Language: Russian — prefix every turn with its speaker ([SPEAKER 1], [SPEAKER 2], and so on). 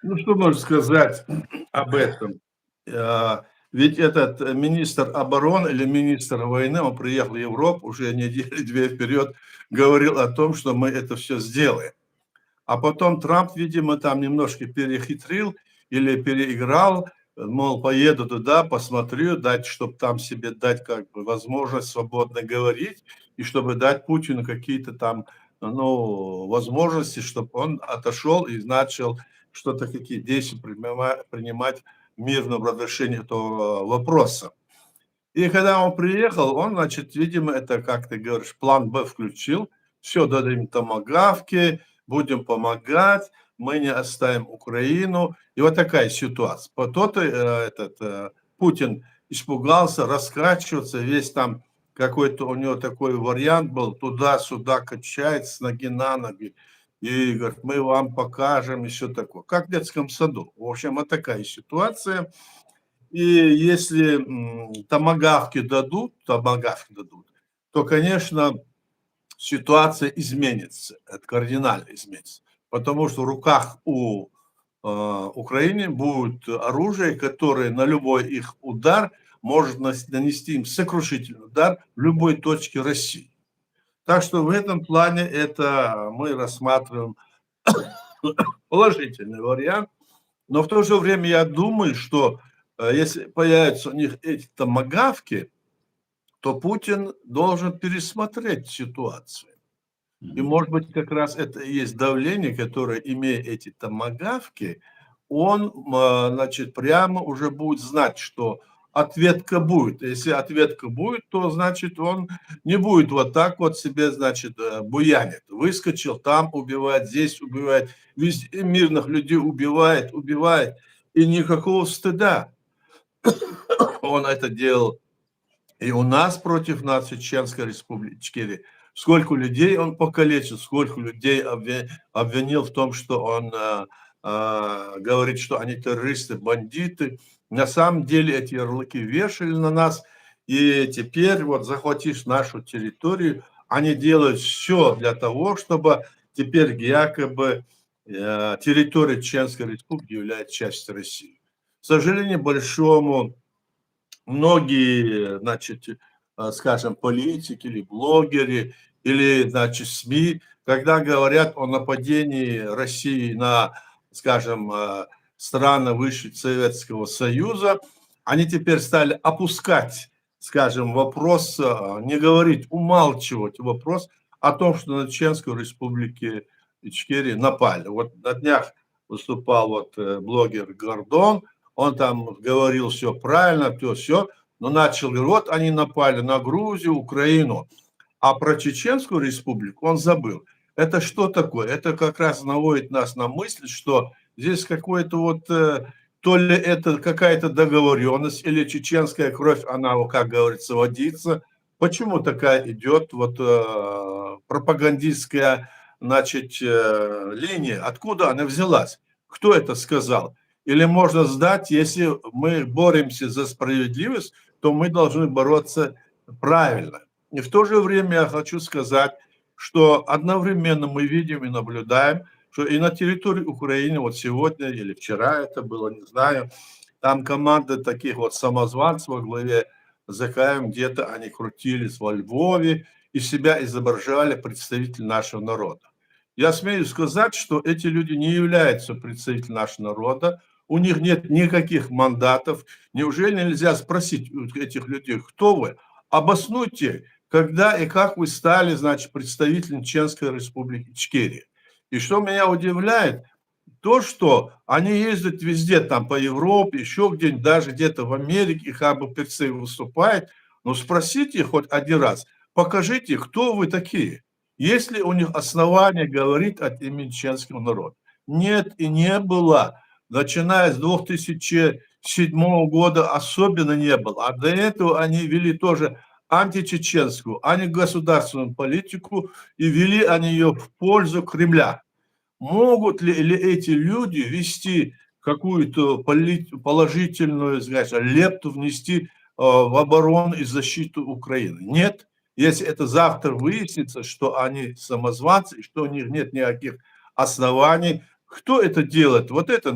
[SPEAKER 1] Ну, что можно сказать об этом? Ведь этот министр обороны или министр войны, он приехал в Европу уже недели 2 вперед, говорил о том, что мы это все сделаем. А потом Трамп, видимо, там немножко перехитрил или переиграл, мол, поеду туда, посмотрю, дать, чтобы там себе дать как бы возможность свободно говорить, и чтобы дать Путину какие-то там, ну, возможности, чтобы он отошел и начал что-то, какие действия принимать в мирном разрешении этого вопроса. И когда он приехал, он, значит, видимо, это, как ты говоришь, план Б включил. Все, дадим томагавки, будем помогать, мы не оставим Украину. И вот такая ситуация. Тот Путин испугался раскачиваться, весь там какой-то у него такой вариант был, туда-сюда качает с ноги на ноги. И говорит, мы вам покажем, и все такое. Как в детском саду. В общем, вот такая ситуация. И если томагавки дадут, то, конечно, ситуация изменится, это кардинально изменится. Потому что в руках у Украины будет оружие, которое на любой их удар может нанести им сокрушительный удар в любой точке России. Так что в этом плане это мы рассматриваем положительный вариант. Но в то же время я думаю, что если появятся у них эти томагавки, то Путин должен пересмотреть ситуацию. И,
[SPEAKER 2] Мгм.
[SPEAKER 1] может быть, как раз это и есть давление, которое, имея эти томагавки, он, значит, прямо уже будет знать, что ответка будет. Если ответка будет, то, значит, он не будет вот так вот себе, значит, буянит. Выскочил, там убивает, здесь убивает, везде мирных людей убивает, и никакого стыда. Он это делал и у нас против нас, в Чеченской Республике, сколько людей он покалечил, сколько людей обвинил в том, что он говорит, что они террористы, бандиты. На самом деле эти ярлыки вешали на нас, и теперь вот захватишь нашу территорию, они делают все для того, чтобы теперь якобы территория Чеченской Республики является частью России. К сожалению, большому многие, значит, скажем, политики или блогеры, или, значит, СМИ, когда говорят о нападении России на, скажем, страны выше Советского Союза, они теперь стали опускать, скажем, вопрос, не говорить, умалчивать вопрос о том, что на Чеченскую республику Ичкерии напали. Вот на днях выступал вот блогер Гордон, он там говорил все правильно, все, но начал говорить, вот они напали на Грузию, Украину, а про Чеченскую республику он забыл. Это что такое? Это как раз наводит нас на мысль, что здесь какой-то вот, то ли это какая-то договоренность, или чеченская кровь, она, как говорится, водится. Почему такая идет вот пропагандистская, значит, линия? Откуда она взялась? Кто это сказал? Или можно сдать, если мы боремся за справедливость, то мы должны бороться правильно. И в то же время я хочу сказать, что одновременно мы видим и наблюдаем, что и на территории Украины, вот сегодня или вчера это было, не знаю, там команда таких вот самозванцев во главе с Закаем, где-то они крутились во Львове и себя изображали представитель нашего народа. Я смею сказать, что эти люди не являются представителями нашего народа, у них нет никаких мандатов. Неужели нельзя спросить у этих людей, кто вы? Обоснуйте, когда и как вы стали, значит, представителем Чеченской Республики Ичкерия. И что меня удивляет, то, что они ездят везде, там по Европе, еще где-нибудь, даже где-то в Америке, как бы перцы выступают, но спросите хоть один раз, покажите, кто вы такие. Есть ли у них основания говорить от имени чеченского народа? Нет и не было. Начиная с 2007 года особенно не было. А до этого они вели тоже античеченскую, антигосударственную политику и вели они ее в пользу Кремля. Могут ли эти люди вести какую-то положительную, знаешь, лепту внести в оборону и защиту Украины? Нет. Если это завтра выяснится, что они самозванцы, и что у них нет никаких оснований, кто это делает? Вот это